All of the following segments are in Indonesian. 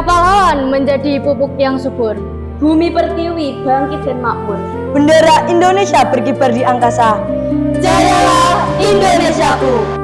pahlawan menjadi pupuk yang subur. Bumi Pertiwi bangkit dan makmur. Bendera Indonesia berkibar di angkasa. Jayalah Indonesiaku.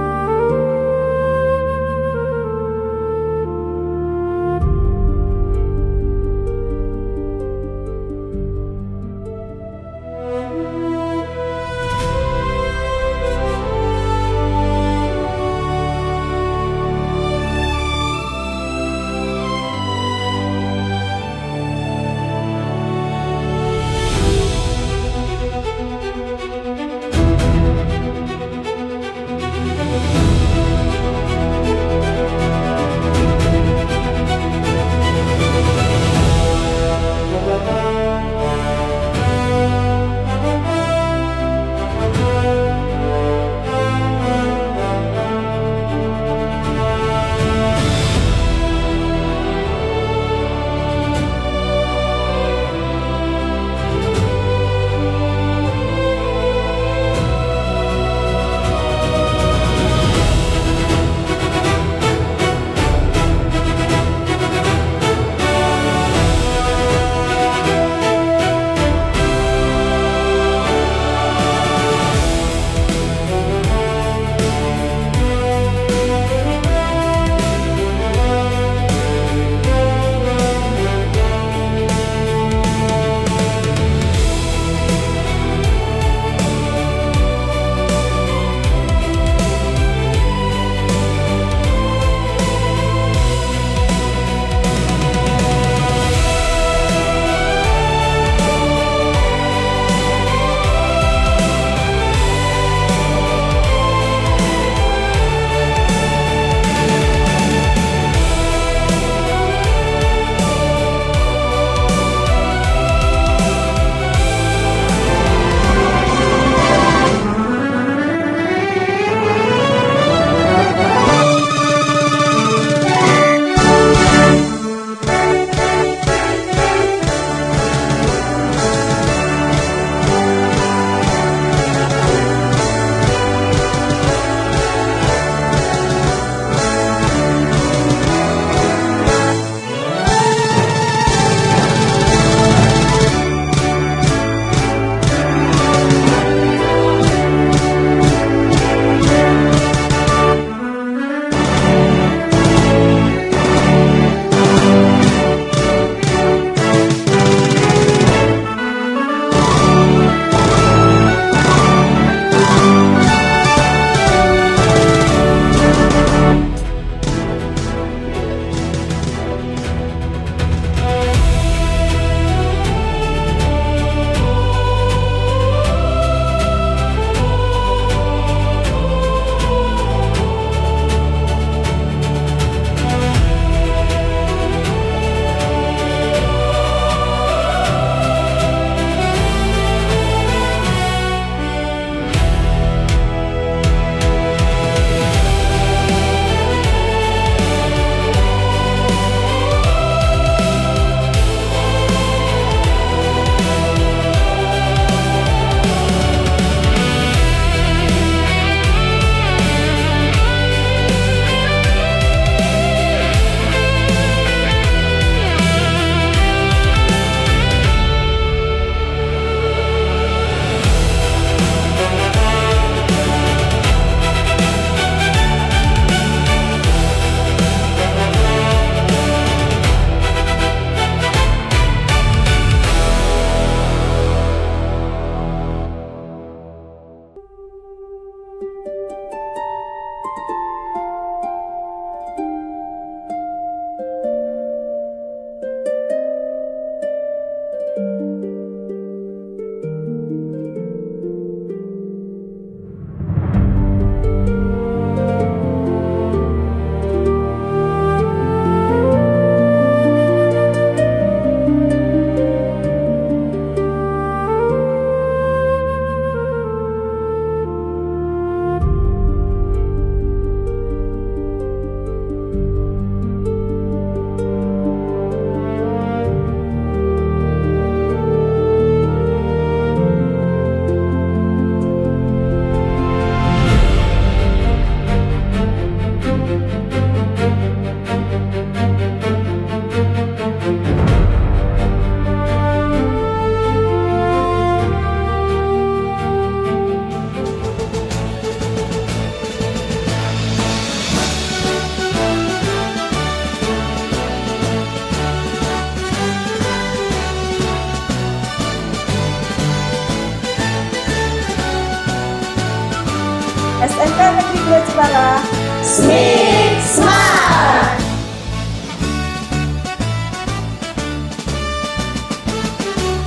Smith Smart.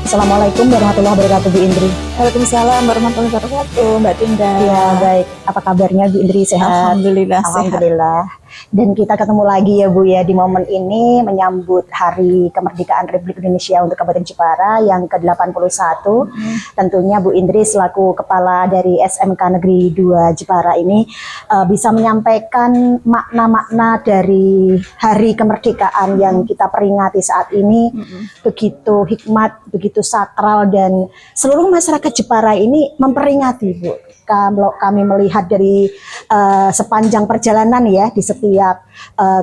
Assalamualaikum warahmatullahi wabarakatuh, Bu Indri. Waalaikumsalam warahmatullahi wabarakatuh, Mbak Dinda. Ya, baik. Apa kabarnya Bu Indri? Sehat? Alhamdulillah, Alhamdulillah. Dan kita ketemu lagi ya Bu ya di momen ini menyambut Hari Kemerdekaan Republik Indonesia untuk Kabupaten Jepara yang ke-81. Tentunya Bu Indri selaku kepala dari SMK Negeri 2 Jepara ini bisa menyampaikan makna-makna dari Hari Kemerdekaan yang kita peringati saat ini. Begitu hikmat, begitu sakral, dan seluruh masyarakat Jepara ini memperingati, Bu. Kalau kami melihat dari sepanjang perjalanan ya, di setiap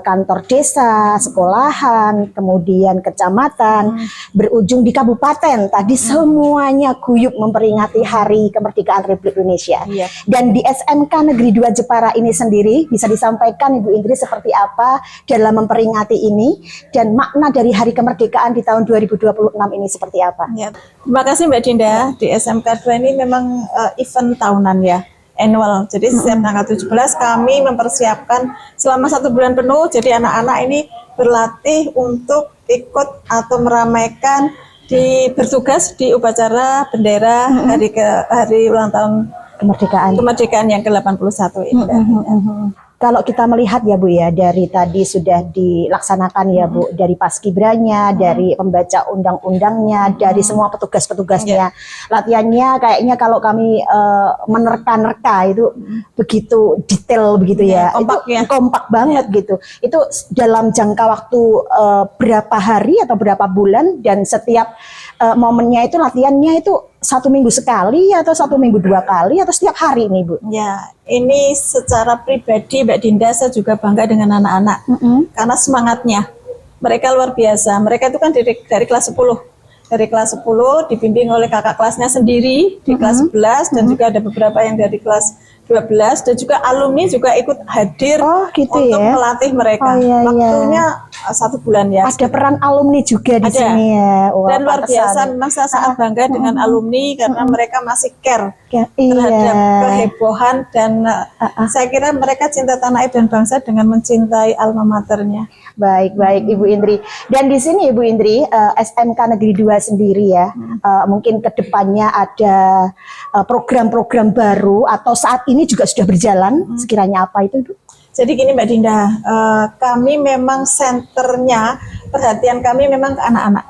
kantor desa, sekolahan, kemudian kecamatan, berujung di kabupaten, tadi semuanya guyup memperingati Hari Kemerdekaan Republik Indonesia. Iya. Dan di SMK Negeri 2 Jepara ini sendiri bisa disampaikan Ibu Indri seperti apa dalam memperingati ini, dan makna dari Hari Kemerdekaan di tahun 2026 ini seperti apa? Ya, terima kasih Mbak Dinda. Di SMK 2 ini memang event tahunan ya, annual. Jadi setiap tanggal 17 kami mempersiapkan selama 1 bulan penuh. Jadi anak-anak ini berlatih untuk ikut atau meramaikan bertugas di upacara bendera hari ulang tahun kemerdekaan yang ke-81 ini. Kalau kita melihat ya Bu ya, dari tadi sudah dilaksanakan ya Bu, dari paskibranya, dari pembaca undang-undangnya, dari semua petugas-petugasnya. Latihannya kayaknya kalau kami menerka-nerka itu begitu detail begitu ya. Kompak itu ya. Kompak banget gitu. Itu dalam jangka waktu berapa hari atau berapa bulan, dan setiap momennya itu latihannya itu 1 minggu sekali atau 1 minggu 2 kali atau setiap hari nih Bu? Ya, ini secara pribadi Mbak Dinda saya juga bangga dengan anak-anak karena semangatnya mereka luar biasa. Mereka itu kan dari kelas 10. Dari kelas 10 dibimbing oleh kakak kelasnya sendiri di kelas 11, dan juga ada beberapa yang dari kelas 12, dan juga alumni juga ikut hadir gitu untuk ya? melatih mereka. Iya. Waktunya 1 bulan ya. Ada peran alumni juga di Ada. sini ya. Wah, Dan luar pantesan. biasa, memang saya sangat bangga dengan alumni karena mereka masih care terhadap kehebohan, dan saya kira mereka cinta tanah air dan bangsa dengan mencintai alma maternya. Baik Ibu Indri. Dan di sini Ibu Indri, SMK Negeri 2 sendiri ya, mungkin kedepannya ada program-program baru atau saat ini juga sudah berjalan, sekiranya apa itu Bu? Jadi gini Mbak Dinda, kami memang senternya, perhatian kami memang ke anak-anak.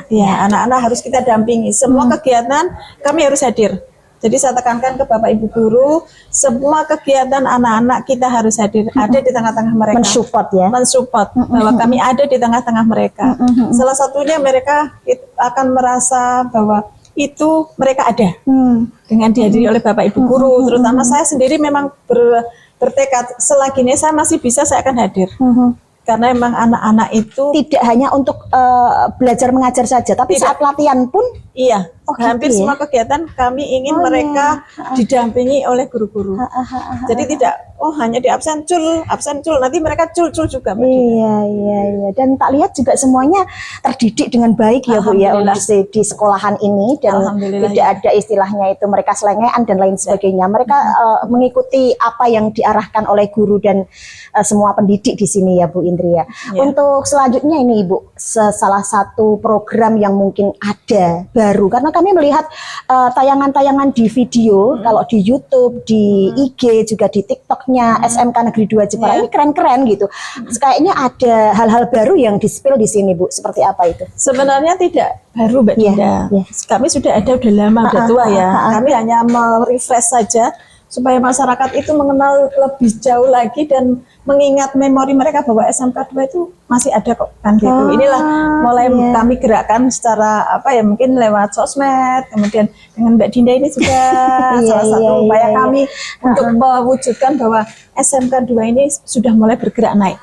Ya, anak-anak harus kita dampingi. Semua kegiatan kami harus hadir. Jadi saya tekankan ke Bapak Ibu guru, semua kegiatan anak-anak kita harus hadir, ada di tengah-tengah mereka. Mensupport ya? Mensupport, bahwa kami ada di tengah-tengah mereka. Salah satunya mereka akan merasa bahwa itu mereka ada dengan dihadiri oleh Bapak Ibu guru. Terutama saya sendiri memang bertekad selagi ini saya masih bisa, saya akan hadir. Karena memang anak-anak itu Tidak hanya untuk belajar mengajar saja, tapi saat latihan pun iya, hampir gitu ya? semua kegiatan kami ingin mereka didampingi oleh guru-guru. Jadi tidak hanya di absen cul, nanti mereka cul juga. Mbak Dinda. Iya. Dan tak lihat juga semuanya terdidik dengan baik ya Bu ya, Alhamdulillah. di sekolahan ini, dan Alhamdulillah, tidak ada istilahnya itu mereka selengean dan lain sebagainya. Mereka mengikuti apa yang diarahkan oleh guru dan semua pendidik di sini ya Bu Indri ya. Untuk selanjutnya ini Ibu, salah satu program yang mungkin ada baru, karena kami melihat tayangan-tayangan di video, kalau di YouTube, di IG, juga di TikToknya SMK Negeri 2 Jepara ini keren-keren gitu. Kayaknya ada hal-hal baru yang di-spill di sini Bu, seperti apa itu? Sebenarnya tidak baru Mbak Dinda. Kami sudah ada, udah lama, udah tua ya. Kami hanya merefresh saja supaya masyarakat itu mengenal lebih jauh lagi dan mengingat memori mereka bahwa SMK 2 itu masih ada kok kan gitu. Inilah mulai kami gerakkan secara mungkin lewat sosmed, kemudian dengan Mbak Dinda ini juga salah satu upaya kami untuk mewujudkan bahwa SMK 2 ini sudah mulai bergerak naik.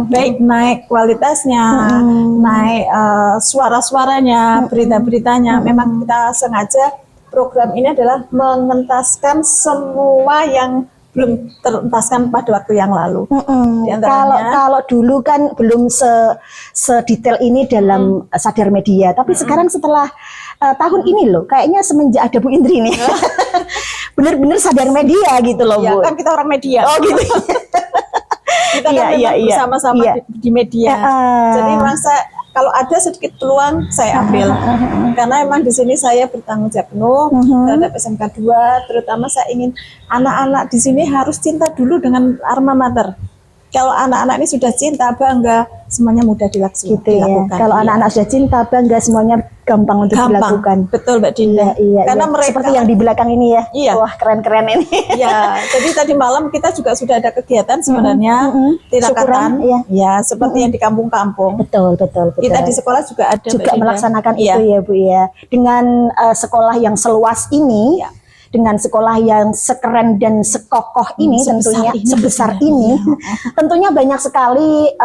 Baik naik kualitasnya, naik suara-suaranya, berita-beritanya. Memang kita sengaja program ini adalah mengentaskan semua yang belum terentaskan pada waktu yang lalu. Kalau dulu kan belum sedetail ini dalam Sadar Media, tapi sekarang setelah tahun ini loh, kayaknya semenjak ada Bu Indri nih, bener-bener Sadar Media gitu loh Ya Bu. kan kita orang media. Oh gitu. kita kan memang bersama-sama di media. Jadi merasa kalau ada sedikit peluang saya ambil. Karena emang di sini saya bertanggung jawab penuh terhadap SMK 2, terutama saya ingin anak-anak di sini harus cinta dulu dengan alma mater. Kalau anak-anak ini sudah cinta, bangga, semuanya mudah dilakukan. Gitu ya. Kalau anak-anak sudah cinta, bangga, semuanya gampang untuk dilakukan. Betul, Mbak Dinda. Karena mereka seperti yang di belakang ini ya. Wah, keren-keren ini. Ya, jadi tadi malam kita juga sudah ada kegiatan sebenarnya tirakatan. Ya, seperti yang di kampung-kampung. Betul. Kita di sekolah juga ada juga melaksanakan itu ya, Bu ya. Dengan sekolah yang seluas ini. Dengan sekolah yang sekeren dan sekokoh ini, tentunya sebesar ini, tentunya banyak sekali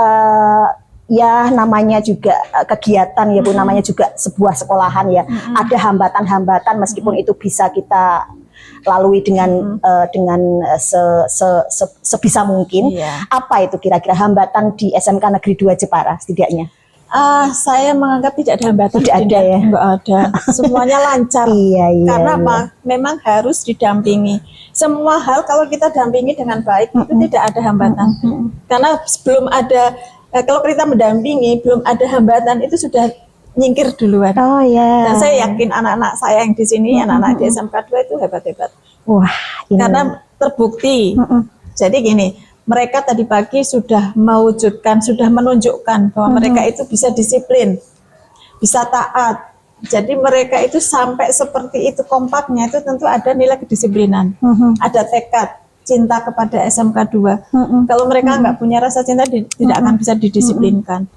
ya namanya juga kegiatan ya Bu, namanya juga sebuah sekolahan ya. Ada hambatan-hambatan meskipun itu bisa kita lalui dengan sebisa mungkin. Apa itu kira-kira hambatan di SMK Negeri 2 Jepara setidaknya? Saya menganggap tidak ada hambatan. Tidak ada ya? Enggak ada. Semuanya lancar. Karena apa? Memang harus didampingi. Semua hal kalau kita dampingi dengan baik itu tidak ada hambatan. Karena sebelum ada, kalau kita mendampingi belum ada hambatan itu sudah nyingkir duluan. Dan saya yakin anak-anak saya yang di sini, anak-anak di SMK 2 itu hebat-hebat. Wah, karena terbukti. Jadi gini, mereka tadi pagi sudah mewujudkan, sudah menunjukkan bahwa mereka itu bisa disiplin, bisa taat. Jadi mereka itu sampai seperti itu kompaknya itu tentu ada nilai kedisiplinan, ada tekad, cinta kepada SMK 2. Kalau mereka nggak punya rasa cinta, tidak akan bisa didisiplinkan.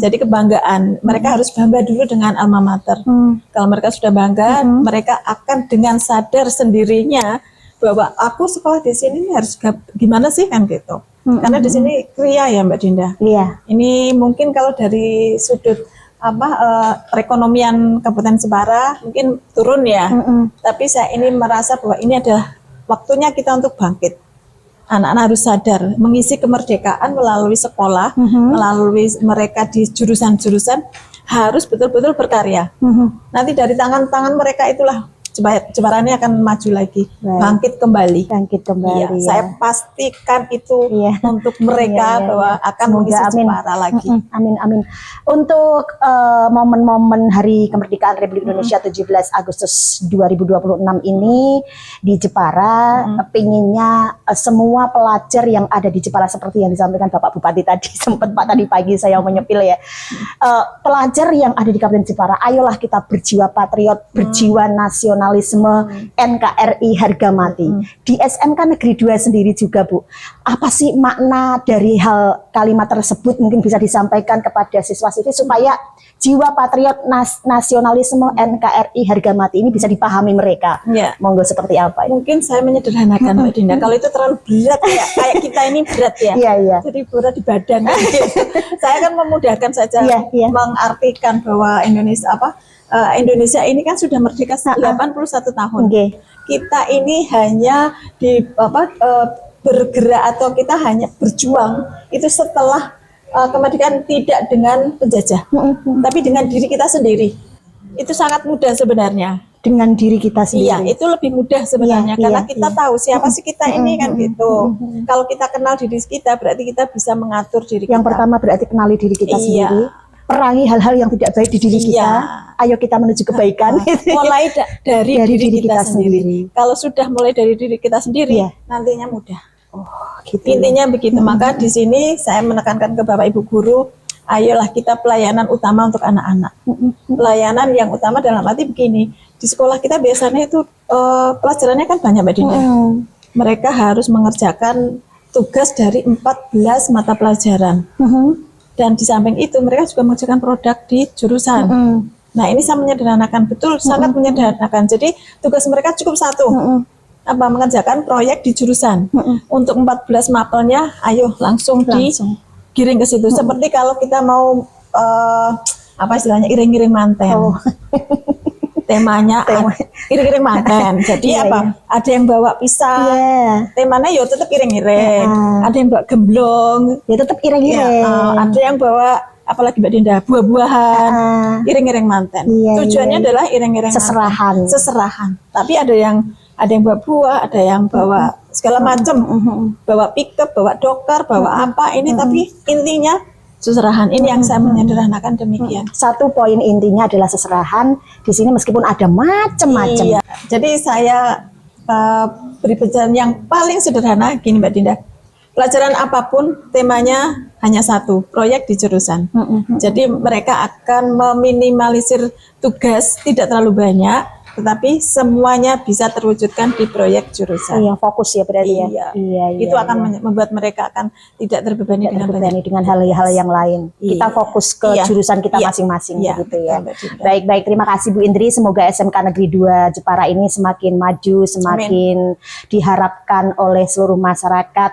Jadi kebanggaan, mereka harus bangga dulu dengan alma mater. Kalau mereka sudah bangga, mereka akan dengan sadar sendirinya bahwa aku sekolah di sini harus gimana sih kan gitu. Karena di sini kria ya Mbak Dinda. Ini mungkin kalau dari sudut perekonomian Kabupaten Jepara mungkin turun ya. Tapi saya ini merasa bahwa ini adalah waktunya kita untuk bangkit. Anak-anak harus sadar mengisi kemerdekaan melalui sekolah, melalui mereka di jurusan-jurusan harus betul-betul berkarya. Nanti dari tangan-tangan mereka itulah Jepara ini akan maju lagi, bangkit kembali. Ya. Saya pastikan itu untuk mereka bahwa akan mengisi Jepara lagi. Amin. Untuk momen-momen Hari Kemerdekaan Republik Indonesia 17 Agustus 2026 ini di Jepara, pinginnya semua pelajar yang ada di Jepara seperti yang disampaikan Bapak Bupati tadi, sempat Pak tadi pagi saya menyepil ya. Pelajar yang ada di Kabupaten Jepara, ayolah kita berjiwa patriot, berjiwa nasionalisme, NKRI harga mati. Di SMK Negeri 2 sendiri juga Bu, apa sih makna dari hal kalimat tersebut mungkin bisa disampaikan kepada siswa-siswi supaya jiwa patriot nasionalisme NKRI harga mati ini bisa dipahami mereka. Monggo seperti apa? Mungkin saya menyederhanakan Mbak Dinda, kalau itu terlalu berat ya, kayak kita ini berat ya. Jadi berat di badan. Saya kan memudahkan saja mengartikan bahwa Indonesia ini kan sudah merdeka 81 tahun. Kita ini hanya bergerak atau kita hanya berjuang itu setelah kemerdekaan tidak dengan penjajah, tapi dengan diri kita sendiri. Itu sangat mudah sebenarnya. Dengan diri kita sendiri. Itu lebih mudah sebenarnya karena kita tahu siapa sih kita ini kan gitu. Kalau kita kenal diri kita berarti kita bisa mengatur diri kita. Yang pertama berarti kenali diri kita sendiri. Perangi hal-hal yang tidak baik di diri kita. Ayo kita menuju kebaikan. Mulai dari diri kita sendiri. Kalau sudah mulai dari diri kita sendiri, nantinya mudah. Intinya begitu. Maka di sini saya menekankan ke Bapak Ibu guru, ayolah kita pelayanan utama untuk anak-anak. Pelayanan yang utama dalam arti begini. Di sekolah kita biasanya itu pelajarannya kan banyak Mbak Dinda. Mereka harus mengerjakan tugas dari 14 mata pelajaran. Dan di samping itu mereka juga mengerjakan produk di jurusan. Nah ini saya menyederhanakan, betul sangat menyederhanakan. Jadi tugas mereka cukup satu, mengerjakan proyek di jurusan. Untuk 14 mapelnya, ayo langsung digiring ke situ. Seperti kalau kita mau istilahnya iring-iring manten. Temanya iring-iring manten. Jadi ada yang bawa pisang, temanya ya tetap iring-iring. Ada yang bawa gemblong, ya tetap iring-iring. Ada yang bawa apalagi Mbak Dinda, buah-buahan, iring-iring manten. Tujuannya adalah iring-iring seserahan. Seserahan. Tapi ada ada yang bawa buah, ada yang bawa segala macam, bawa pickup, bawa dokar, bawa apa ini, tapi intinya seserahan. Ini yang saya menyederhanakan demikian. Satu poin intinya adalah seserahan. Di sini meskipun ada macam-macam. Iya. Jadi saya beri pelajaran yang paling sederhana gini Mbak Dinda. Pelajaran apapun temanya hanya satu, proyek di jurusan. Jadi mereka akan meminimalisir tugas tidak terlalu banyak, tetapi semuanya bisa terwujudkan di proyek jurusan. Yang fokus ya berarti Iya. ya. Itu akan membuat mereka akan tidak terbebani dengan hal-hal yang lain. Kita fokus ke jurusan kita masing-masing gitu ya. Baik, terima kasih Bu Indri. Semoga SMK Negeri 2 Jepara ini semakin maju, semakin diharapkan oleh seluruh masyarakat.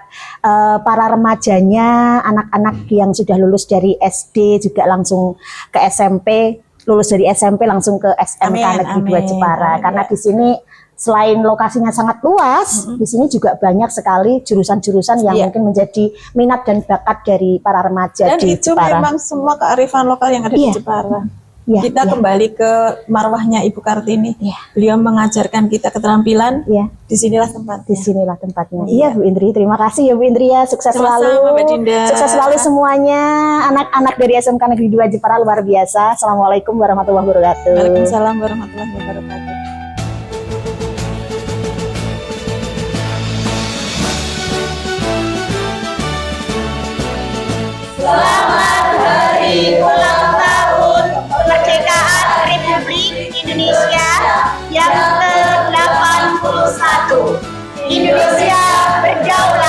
Para remajanya, anak-anak yang sudah lulus dari SD juga langsung ke SMP, lulus dari SMP langsung ke SMK Negeri 2 Jepara. Karena di sini selain lokasinya sangat luas, di sini juga banyak sekali jurusan-jurusan yang mungkin menjadi minat dan bakat dari para remaja di Jepara. Dan itu memang semua kearifan lokal yang ada di Jepara. Kita kembali ke marwahnya Ibu Kartini. Beliau mengajarkan kita keterampilan. Disinilah tempatnya. Disinilah tempatnya. Iya Bu Indri, terima kasih ya Bu Indri ya. Sukses selalu. Mbak Dinda. Sukses selalu semuanya. Anak-anak dari SMK Negeri 2 Jepara luar biasa. Assalamualaikum warahmatullahi wabarakatuh. Waalaikumsalam warahmatullahi wabarakatuh. Selamat hari ulang tahun kemerdekaan Republik Indonesia yang ke-81. Indonesia berdaulat.